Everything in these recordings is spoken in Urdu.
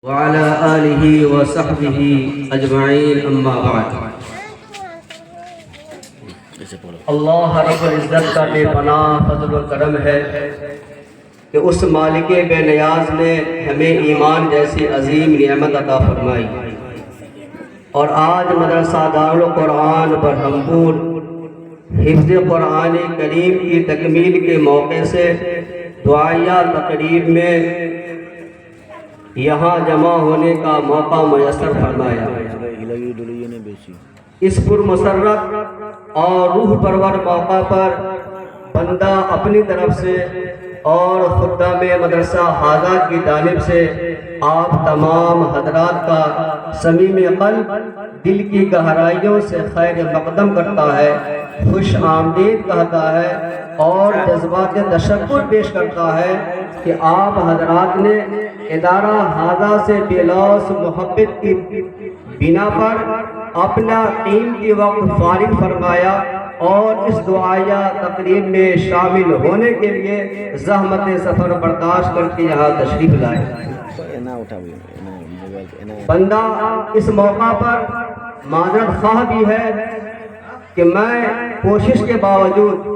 وعلى آله وصحبه اجمعین اما بعد۔ اللہ رب العزت کا بے پناہ فضل و کرم ہے کہ اس مالک بے نیاز نے ہمیں ایمان جیسی عظیم نعمت عطا فرمائی، اور آج مدرسہ دارالقرآن برہمپور حفظ قرآن کریم کی تکمیل کے موقع سے دعائیہ تقریب میں یہاں جمع ہونے کا موقع میسر فرمایا۔ اس پرمسرت اور روح پرور موقع پر بندہ اپنی طرف سے اور خدام مدرسہ ہادہ کی جانب سے آپ تمام حضرات کا صمیم قلب دل کی گہرائیوں سے خیر مقدم کرتا ہے، خوش آمدید کہتا ہے اور جذبات تشکر پیش کرتا ہے کہ آپ حضرات نے ادارہ ہادہ سے بے لوث محبت کی بنا پر اپنا قیمتی وقت فارغ فرمایا اور اس دعائیہ تقریب میں شامل ہونے کے لیے زحمت سفر برداشت کر کے یہاں تشریف لائے۔ بندہ اس موقع پر معذرت خواہ بھی ہے کہ میں کوشش کے باوجود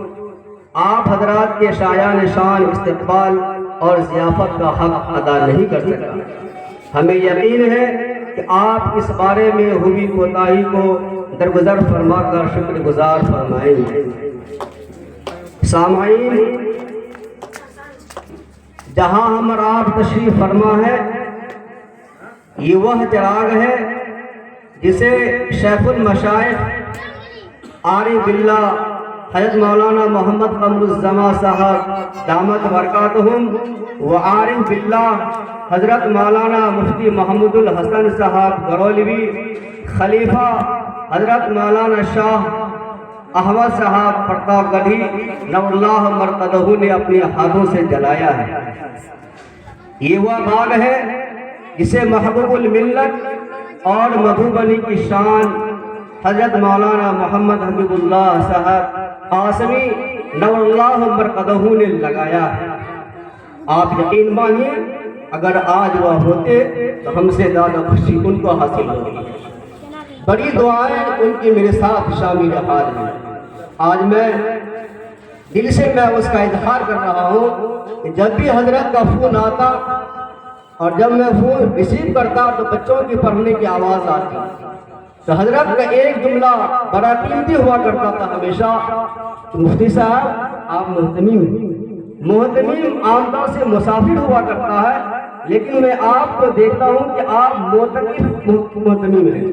آپ حضرات کے شایان شان استقبال اور ضیافت کا حق ادا نہیں کر سکا۔ ہمیں یقین ہے کہ آپ اس بارے میں ہوئی کوتاہی کو درگزر فرما کر شکر گزار فرمائیں گے۔ سامعین، جہاں ہم اور آپ تشریف فرما ہے یہ وہ چراغ ہے جسے شیخ المشائخ عارف باللہ حضرت مولانا محمد قمر الزمان صاحب دامت برکاتہم و عارف باللہ حضرت مولانا مفتی محمود الحسن صاحب گرولوی خلیفہ حضرت مولانا شاہ احمد صاحب پرتاپ گڑھی نور اللہ مرقدہ نے اپنے ہاتھوں سے جلایا ہے۔ یہ وہ باغ ہے جسے محبوب الملت اور مدھوبنی کی شان حضرت مولانا محمد حبیب اللہ صاحب قاسمی نور اللہ مرقدہ نے لگایا ہے۔ آپ یقین مانیے اگر آج وہ ہوتے تو ہم سے زیادہ خوشی ان کو حاصل ہوگی۔ بڑی دعائیں ان کی میرے ساتھ شامل حال ہیں۔ آج میں دل سے اس کا اظہار کر رہا ہوں کہ جب بھی حضرت کا فون آتا اور جب میں فون ریسیو کرتا تو بچوں کی پڑھنے کی آواز آتی، تو حضرت کا ایک جملہ بڑا قیمتی ہوا کرتا تھا ہمیشہ کہ مفتی صاحب آپ محتمیم عام طور سے مسافر ہوا کرتا ہے، لیکن میں آپ کو دیکھتا ہوں کہ آپ محتمیم ہیں،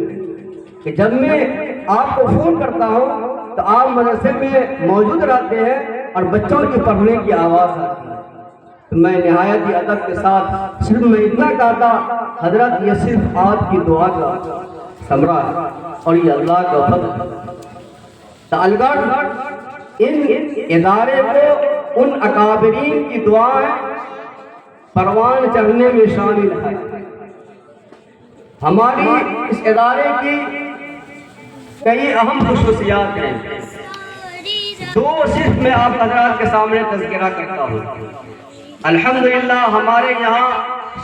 کہ جب میں آپ کو فون کرتا ہوں تو آپ مدرسے میں موجود رہتے ہیں اور بچوں کی پڑھنے کی آواز آتی ہے۔ تو میں نہایت ہی ادب کے ساتھ صرف میں اتنا کہتا، حضرت یہ صرف آپ کی دعا کا ثمرہ ہے اور یہ اللہ کا فضل ہے۔ تعلقات ان ادارے کو ان اکابرین کی دعائیں پروان چڑھنے میں شامل ہے۔ ہماری اس ادارے کی کئی اہم خصوصیات ہیں، دو صرف میں آپ حضرات کے سامنے تذکرہ کرتا ہوں۔ الحمدللہ ہمارے یہاں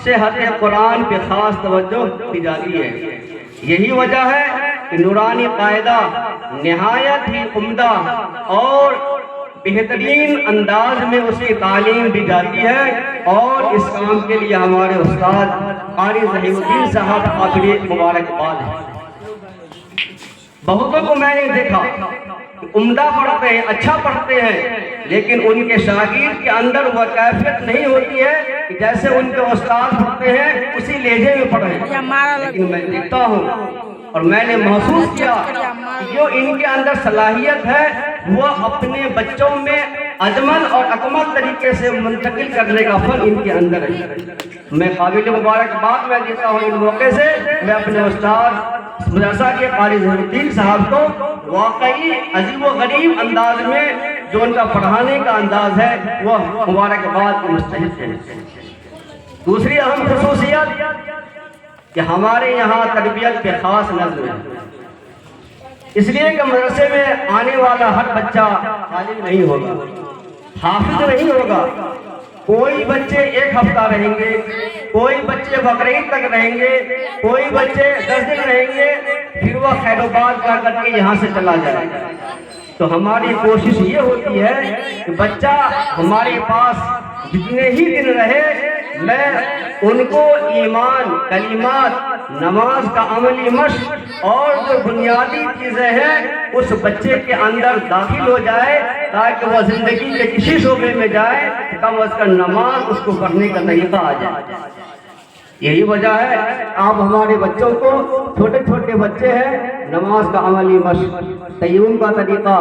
صحت قرآن پہ خاص توجہ دی جاتی ہے۔ یہی وجہ ہے کہ نورانی قاعدہ نہایت ہی عمدہ اور بہترین انداز میں اس کی تعلیم دی جاتی ہے، اور اس کام کے لیے ہمارے استاد قاری ظہیر الدین صاحب قابل مبارکباد ہیں۔ بہتوں کو میں نے دیکھا کہ عمدہ پڑھتے ہیں، اچھا پڑھتے ہیں، لیکن ان کے شاگرد کے اندر وہ کیفیت نہیں ہوتی ہے کہ جیسے ان کے استاد پڑھتے ہیں اسی لہجے میں پڑھیں۔ لیکن میں دیکھتا ہوں اور میں نے محسوس کیا کہ جو ان کے اندر صلاحیت ہے وہ اپنے بچوں میں اجمل اور اکمل طریقے سے منتقل کرنے کا فن ان کے اندر ہے۔ میں قابل مبارکباد میں دیتا ہوں ان موقع سے، میں اپنے استاد مدرسہ کے قاری ظہیر الدین صاحب کو واقعی عجیب و غریب انداز میں جو ان کا پڑھانے کا انداز ہے وہ مبارکباد کے مستحق ہے۔ دوسری اہم خصوصیت کہ ہمارے یہاں تربیت پہ خاص نظم ہے، اس لیے کہ مدرسے میں آنے والا ہر بچہ عالم نہیں ہوگا، حافظ نہیں ہوگا، کوئی بچے 1 ہفتہ رہیں گے، کوئی بچے بقرعید تک رہیں گے، کوئی بچے 10 دن رہیں گے، پھر وہ خیر و باد کر کے یہاں سے چلا جائے۔ تو ہماری کوشش یہ ہوتی ہے کہ بچہ ہمارے پاس جتنے ہی دن رہے، میں ان کو ایمان، کلمات، نماز کا عملی مشق اور جو بنیادی چیزیں ہیں اس بچے کے اندر داخل ہو جائے، تاکہ وہ زندگی کے کسی شعبے میں جائے کم از کم نماز اس کو پڑھنے کا طریقہ آ جائے۔ یہی وجہ ہے آپ ہمارے بچوں کو، چھوٹے چھوٹے بچے ہیں، نماز کا عملی مشق، تیمم کا طریقہ،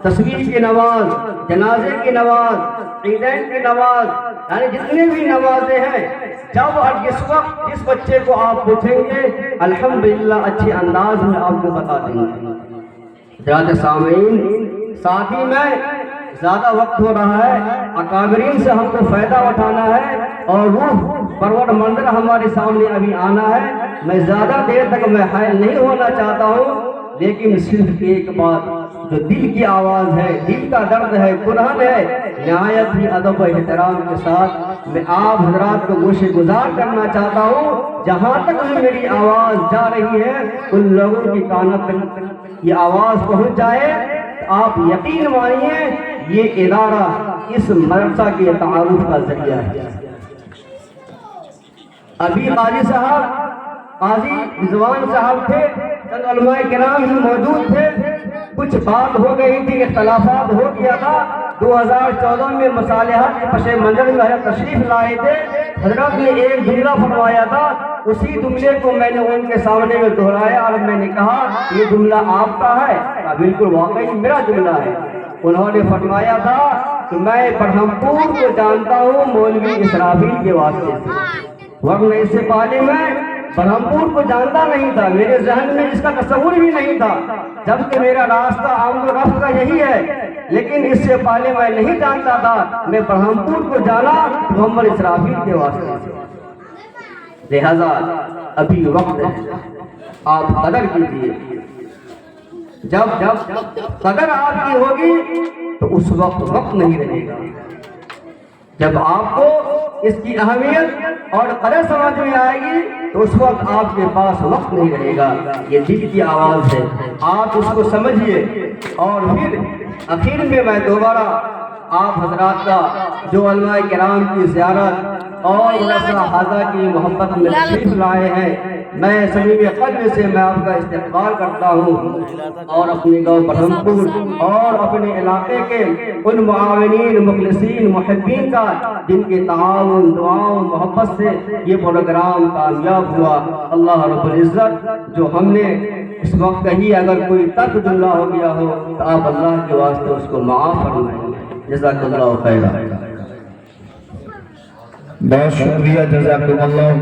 تسبیح کی نماز، جنازے کی نماز، عیدین کی نماز، یعنی جتنے بھی نمازیں ہیں، جب اور جس وقت جس بچے کو آپ پوچھیں گے الحمدللہ اچھے انداز میں آپ کو بتا دیں گے۔ حضرات سامعین، ساتھ ہی میں زیادہ وقت ہو رہا ہے، اکابرین سے ہم کو فائدہ اٹھانا ہے اور روح پرور منظر ہمارے سامنے ابھی آنا ہے۔ میں زیادہ دیر تک میں حائل نہیں ہونا چاہتا ہوں، لیکن صرف ایک بات جو دل کی آواز ہے، دل کا درد ہے، قرآن ہے، نہایت ہی ادب و احترام کے ساتھ میں آپ حضرات کو گوش گزار کرنا چاہتا ہوں۔ جہاں تک میری آواز جا رہی ہے ان لوگوں کی کانوں تک یہ آواز پہنچ جائے، آپ یقین مانیے یہ ادارہ اس مدرسہ کے تعارف کا ذریعہ ہے۔ ابھی قاضی صاحب، قاضی رضوان صاحب تھے، چند علماء کرام بھی موجود تھے، کچھ بات ہو گئی تھی، اختلافات ہو گیا تھا۔ 2014 میں مصالحت کے پس منظر میں حضرت تشریف لائے تھے، حضرت نے ایک جملہ فرمایا تھا، اسی جملے کو میں نے ان کے سامنے میں دہرایا اور میں نے کہا یہ جملہ آپ کا ہے؟ کہا بالکل واقعی میرا جملہ ہے۔ انہوں نے فرمایا تھا کہ میں برہمپور کو جانتا ہوں مولوی اسرافیل کے واسطے سے، ورنہ اس سے پہلے میں برہمپور کو جانتا نہیں تھا، میرے ذہن میں اس کا تصور بھی نہیں تھا، جبکہ میرا راستہ آمد و رفت کا یہی ہے، لیکن اس سے پہلے میں نہیں جانتا تھا۔ میں برہمپور کو جانا محمد اسرافیل کے واسطے سے۔ لہذا ابھی وقت ہے، آپ قدر کیجیے، جب قدر آپ کی ہوگی تو اس وقت نہیں رہے گا۔ جب آپ کو اس کی اہمیت اور قدر سمجھ میں آئے گی تو اس وقت آپ کے پاس وقت نہیں رہے گا۔ یہ دل کی آواز ہے، آپ اس کو سمجھیے۔ اور پھر اخیر میں میں دوبارہ آپ حضرات کا جو علماء کرام کی زیارت اور مدرسہ حاضہ کی محبت میں تشریف لائے ہیں، میں صمیم قلب سے میں آپ کا استقبال کرتا ہوں، اور اپنے گاؤں برہمپور اور اپنے علاقے کے ان معاونین، مخلصین، محبین کا جن کے تعاون، دعاؤں، محبت سے یہ پروگرام کامیاب ہوا۔ اللہ رب العزت جو ہم نے اس وقت کہی اگر کوئی ترک جملہ ہو گیا ہو تو آپ اللہ کے واسطے اس کو معاف فرمائیں۔ جزاک اللہ خیرا۔ بہت شکریہ، جزاکم اللہ۔